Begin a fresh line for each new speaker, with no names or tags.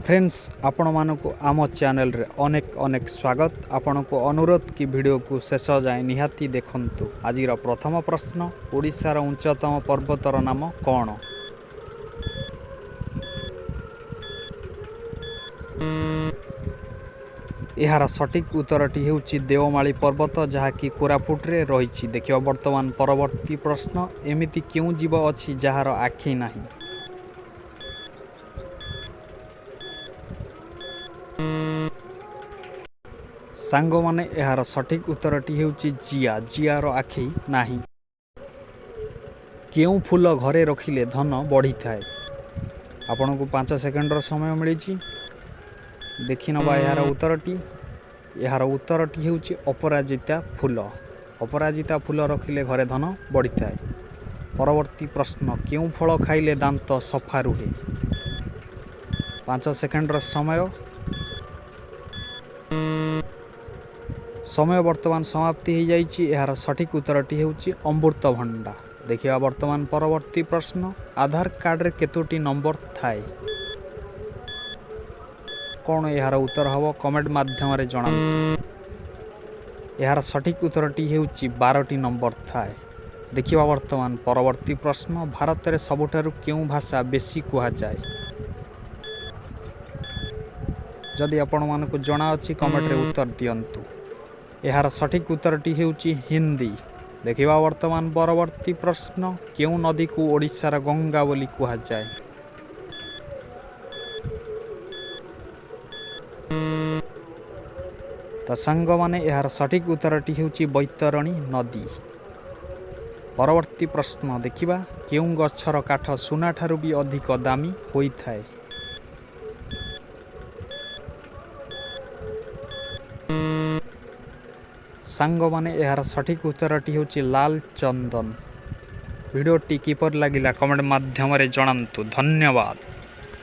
Friends आपण मानक आम चैनल रे अनेक अनेक स्वागत। आपण को अनुरोध कि वीडियो को शेष जाए निहाती देखंतु। आज प्रथम प्रश्न, ओडिशार उच्चतम पर्वतर नाम कौन? यार सठिक उत्तरटी हेउची देवमाली पर्वत, जहाँकि कोरापुट रे रही। देखिए वर्तमान परवर्ती प्रश्न, एमिति क्यों जीव अछि जार आखि नाही? सांग माने यार सठिक उत्तरटी हेउची जिया। जियार आखि नाही। केउ फूल घरे रखिले धन बढ़ी थाए? आपन को 5 सेकेंडर समय मिली। देखि नबा यार उत्तरटी। यार उत्तरटी हेउची अपराजिता फूल। अपराजिता फूल रखिले घरे धन बढ़ी थाए। परवर्ती प्रश्न, केउ फल खाइले दांत सफा रुहे? 5 सेकेंडर समय समय वर्तमान समाप्ति हो जाइए। यार सठिक उत्तरटी हेउची अमृतभंडा। देखिए वर्तमान परवर्ती प्रश्न, आधार कार्ड रे केतोटी नंबर थाए? कौन यार उत्तर हम कमेंट माध्यम रे जणाନ୍ତୁ। यार सठिक उत्तरटी हेउची 12टी नंबर थाए। देखिए वर्तमान परवर्ती प्रश्न, भारत रे सबुठारु केउ भाषा बेसी कुहा जाए? जदि आपण मानकु जणा अछि कमेंट रे उत्तर दियंतु। यार सठिक उत्तरटी हेउची हिंदी। देखिबा वर्तमान परवर्ती प्रश्न, केउ नदी को ओडिशार गंगा बोली कुहा जाए? तो सांग माने यार सठिक उत्तरटी हेउची बैतरणी नदी। परवर्ती प्रश्न देखिबा, केउ गछर काठ सुना ठारू भी अधिक दामी होई थाए? सांग माने यार सठिक उत्तरटी हेउची लाल चंदन। वीडियोटी किपर लागिला कमेंट माध्यम रे जणाନ୍ତୁ। धन्यवाद।